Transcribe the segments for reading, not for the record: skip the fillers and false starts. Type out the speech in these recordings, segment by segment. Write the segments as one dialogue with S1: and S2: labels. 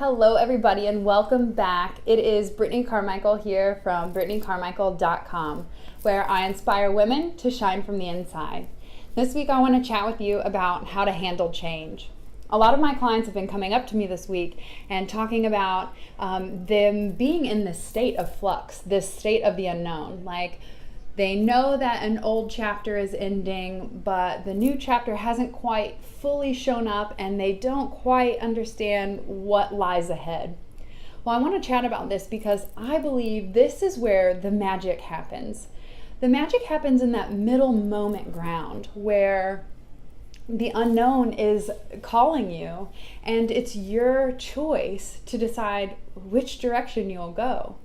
S1: Hello everybody and welcome back. It is Brittney Carmichael here from BrittneyCarmichael.com, where I inspire women to shine from the inside. This week I want to chat with you about how to handle change. A lot of my clients have been coming up to me this week and talking about them being in this state of flux, this state of the unknown. Like, they know that an old chapter is ending, but the new chapter hasn't quite fully shown up and they don't quite understand what lies ahead. Well, I want to chat about this because I believe this is where the magic happens. The magic happens in that middle moment ground where the unknown is calling you and it's your choice to decide which direction you'll go.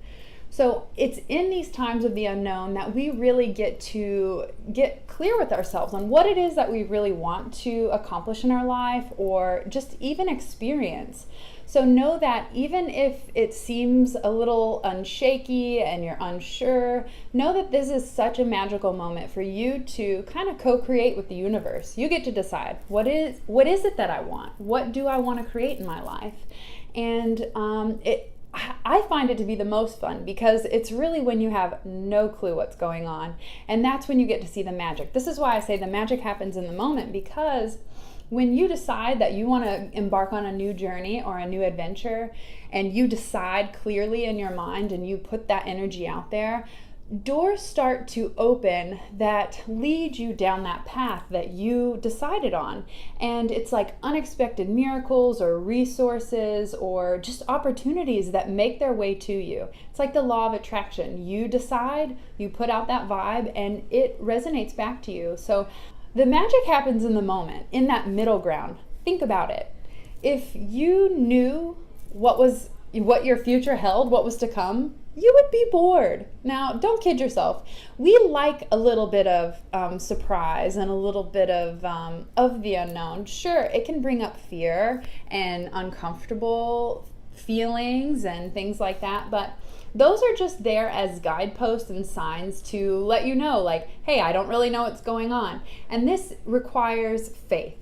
S1: So it's in these times of the unknown that we really get to get clear with ourselves on what it is that we really want to accomplish in our life or just even experience. So know that even if it seems a little unshaky and you're unsure, know that this is such a magical moment for you to kind of co-create with the universe. You get to decide what is it that I want? What do I want to create in my life? And I find it to be the most fun because it's really when you have no clue what's going on, and that's when you get to see the magic. This is why I say the magic happens in the moment, because when you decide that you want to embark on a new journey or a new adventure and you decide clearly in your mind and you put that energy out there, doors start to open that lead you down that path that you decided on. And it's like unexpected miracles or resources or just opportunities that make their way to you. It's like the law of attraction. You decide, you put out that vibe, and it resonates back to you. So the magic happens in the moment, in that middle ground. Think about it. If you knew what your future held, what was to come, you would be bored. Now, don't kid yourself. We like a little bit of surprise and a little bit of the unknown. Sure, it can bring up fear and uncomfortable feelings and things like that, but those are just there as guideposts and signs to let you know, like, hey, I don't really know what's going on. And this requires faith.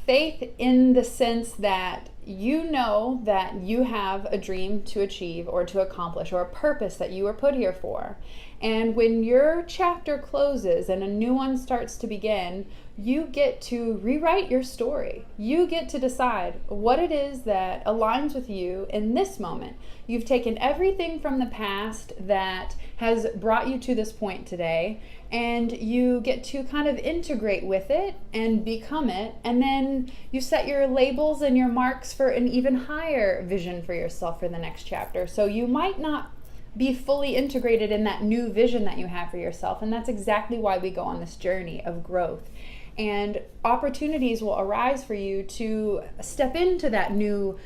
S1: Faith in the sense that you know that you have a dream to achieve or to accomplish or a purpose that you were put here for. And when your chapter closes and a new one starts to begin, you get to rewrite your story. You get to decide what it is that aligns with you in this moment. You've taken everything from the past that has brought you to this point today, and you get to kind of integrate with it and become it, and then you set your labels and your marks for an even higher vision for yourself for the next chapter. So you might not be fully integrated in that new vision that you have for yourself, and that's exactly why we go on this journey of growth. And opportunities will arise for you to step into that new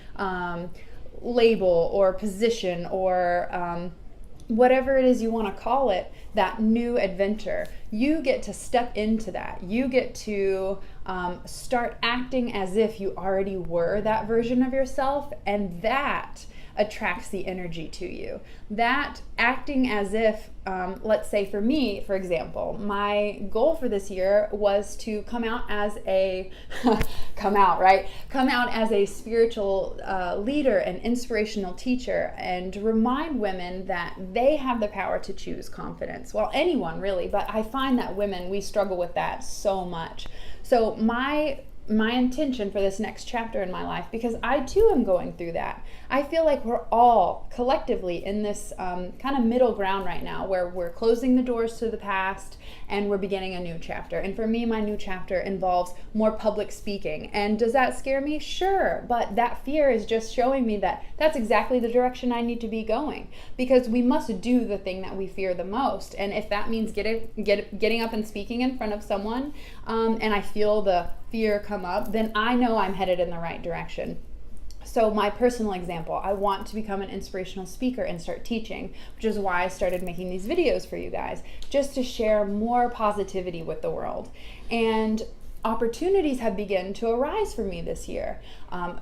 S1: label or position or whatever it is you want to call it, that new adventure. You get to step into that. You get to start acting as if you already were that version of yourself, and that attracts the energy to you. That acting as if, let's say for me, for example, my goal for this year was to come out as a spiritual leader and inspirational teacher, and remind women that they have the power to choose confidence. Well, anyone really, but I find that women, we struggle with that so much. So my intention for this next chapter in my life, because I too am going through that. I feel like we're all collectively in this kind of middle ground right now where we're closing the doors to the past and we're beginning a new chapter. And for me, my new chapter involves more public speaking. And does that scare me? Sure. But that fear is just showing me that that's exactly the direction I need to be going, because we must do the thing that we fear the most. And if that means getting up and speaking in front of someone, and I feel the fear come up, then I know I'm headed in the right direction. So my personal example, I want to become an inspirational speaker and start teaching, which is why I started making these videos for you guys, just to share more positivity with the world. And opportunities have begun to arise for me this year.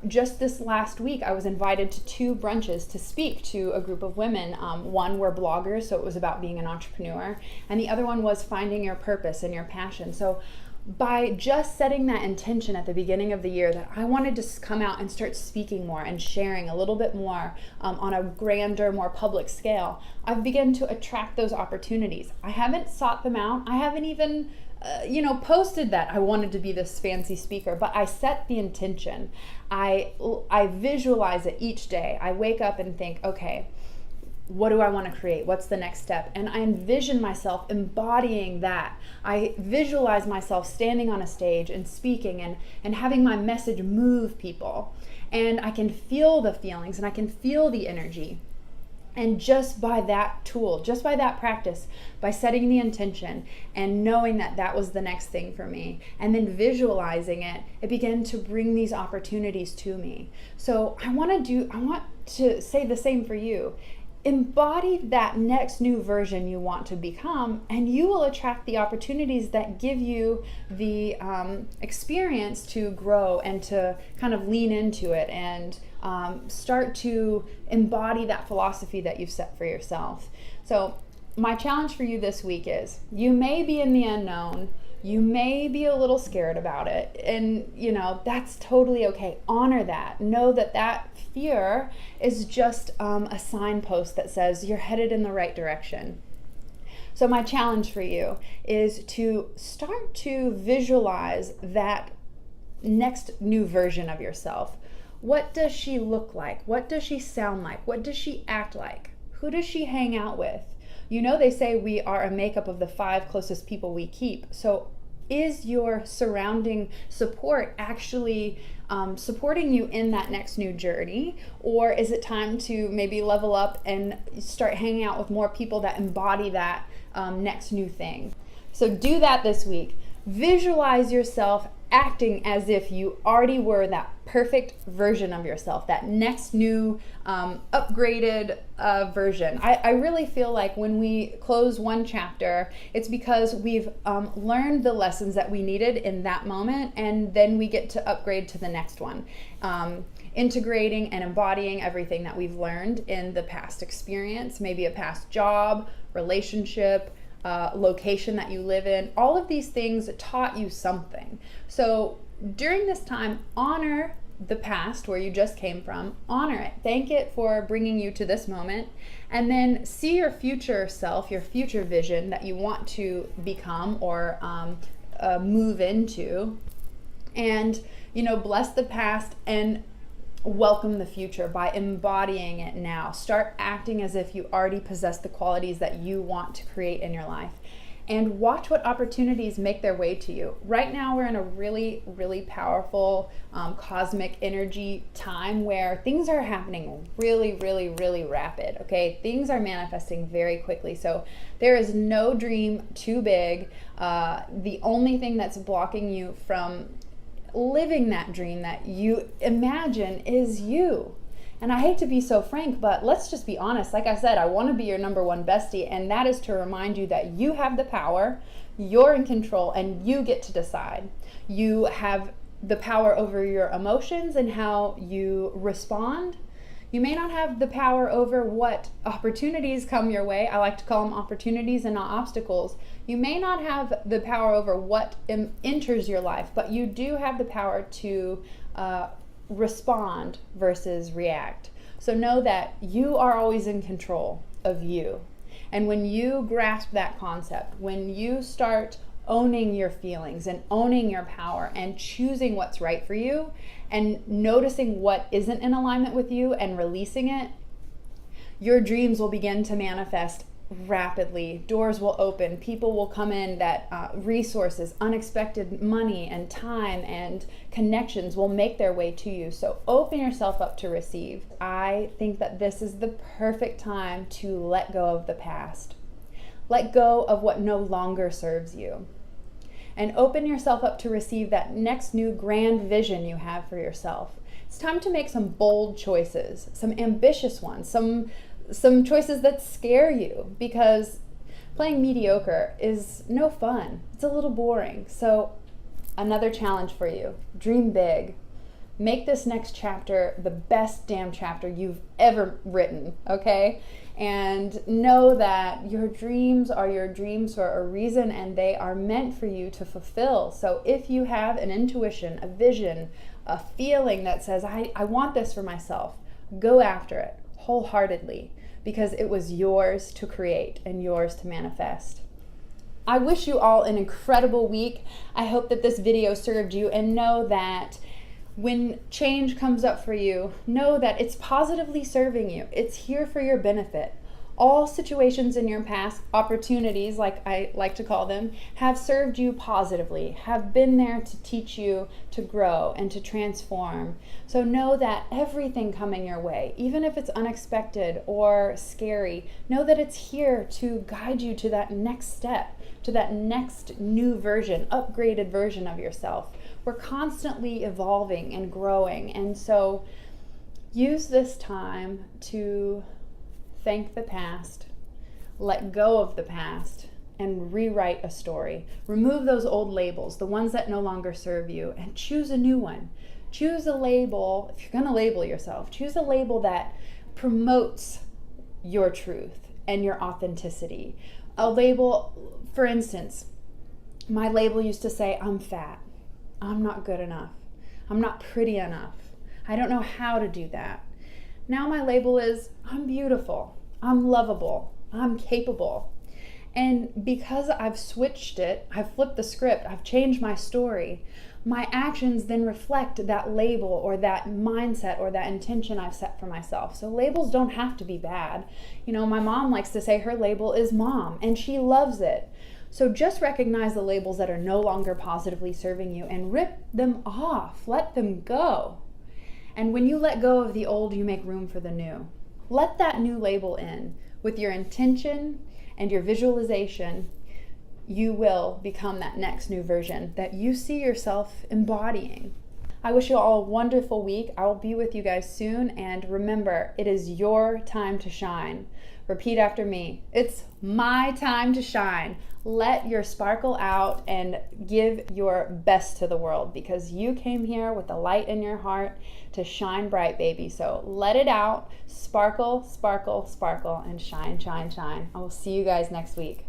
S1: Just this last week, I was invited to 2 brunches to speak to a group of women. One were bloggers, so it was about being an entrepreneur, and the other one was finding your purpose and your passion. So by just setting that intention at the beginning of the year that I wanted to come out and start speaking more and sharing a little bit more on a grander, more public scale, I've begun to attract those opportunities. I haven't sought them out. I haven't even posted that I wanted to be this fancy speaker, but I set the intention. I visualize it each day. I wake up and think, okay, what do I want to create? What's the next step? And I envision myself embodying that. I visualize myself standing on a stage and speaking and having my message move people. And I can feel the feelings and I can feel the energy. And just by that tool, just by that practice, by setting the intention and knowing that that was the next thing for me, and then visualizing it, it began to bring these opportunities to me. So I want to say the same for you. Embody that next new version you want to become, and you will attract the opportunities that give you the experience to grow and to kind of lean into it and start to embody that philosophy that you've set for yourself. So my challenge for you this week is, you may be in the unknown, you may be a little scared about it, and that's totally okay. Honor that. Know that that fear is just a signpost that says you're headed in the right direction. So my challenge for you is to start to visualize that next new version of yourself. What does she look like? What does she sound like? What does she act like? Who does she hang out with? They say we are a makeup of the 5 closest people we keep. So is your surrounding support actually supporting you in that next new journey? Or is it time to maybe level up and start hanging out with more people that embody that next new thing? So do that this week. Visualize yourself acting as if you already were that perfect version of yourself, that next new upgraded version. I really feel like when we close one chapter, it's because we've learned the lessons that we needed in that moment, and then we get to upgrade to the next one. Integrating and embodying everything that we've learned in the past experience, maybe a past job, relationship, location that you live in. All of these things taught you something. So during this time, honor the past where you just came from. Honor it. Thank it for bringing you to this moment. And then see your future self, your future vision that you want to become or move into. And, bless the past and welcome the future by embodying it now. Start acting as if you already possess the qualities that you want to create in your life. And watch what opportunities make their way to you. Right now we're in a really, really powerful cosmic energy time where things are happening really, really, really rapid, okay? Things are manifesting very quickly. So there is no dream too big. The only thing that's blocking you from living that dream that you imagine is you. And I hate to be so frank, but let's just be honest. Like I said, I want to be your number one bestie, and that is to remind you that you have the power, you're in control, and you get to decide. You have the power over your emotions and how you respond. You may not have the power over what opportunities come your way. I like to call them opportunities and not obstacles. You may not have the power over what enters your life, but you do have the power to respond versus react. So know that you are always in control of you. And when you grasp that concept, when you start owning your feelings and owning your power and choosing what's right for you and noticing what isn't in alignment with you and releasing it, your dreams will begin to manifest rapidly. Doors will open, people will come in, that resources, unexpected money and time and connections will make their way to you. So open yourself up to receive. I think that this is the perfect time to let go of the past. Let go of what no longer serves you. And open yourself up to receive that next new grand vision you have for yourself. It's time to make some bold choices, some ambitious ones, some choices that scare you, because playing mediocre is no fun. It's a little boring. So another challenge for you: dream big, Make this next chapter the best damn chapter you've ever written, okay? And know that your dreams are your dreams for a reason, and they are meant for you to fulfill. So if you have an intuition, a vision, a feeling that says, I want this for myself, go after it wholeheartedly, because it was yours to create and yours to manifest. I wish you all an incredible week. I hope that this video served you, and know that when change comes up for you, know that it's positively serving you. It's here for your benefit. All situations in your past, opportunities, like I like to call them, have served you positively, have been there to teach you to grow and to transform. So know that everything coming your way, even if it's unexpected or scary, know that it's here to guide you to that next step, to that next new version, upgraded version of yourself. We're constantly evolving and growing, and so use this time to thank the past, let go of the past, and rewrite a story. Remove those old labels, the ones that no longer serve you, and choose a new one. Choose a label, if you're going to label yourself, choose a label that promotes your truth and your authenticity. A label, for instance, my label used to say, I'm fat. I'm not good enough. I'm not pretty enough. I don't know how to do that. Now my label is, I'm beautiful. I'm lovable. I'm capable. And because I've switched it, I've flipped the script, I've changed my story, my actions then reflect that label or that mindset or that intention I've set for myself. So labels don't have to be bad. You know, my mom likes to say her label is mom, and she loves it. So just recognize the labels that are no longer positively serving you and rip them off. Let them go. And when you let go of the old, you make room for the new. Let that new label in. With your intention and your visualization, you will become that next new version that you see yourself embodying. I wish you all a wonderful week. I will be with you guys soon. And remember, it is your time to shine. Repeat after me. It's my time to shine. Let your sparkle out and give your best to the world, because you came here with the light in your heart to shine bright, baby. So let it out. Sparkle, sparkle, sparkle, and shine, shine, shine. I will see you guys next week.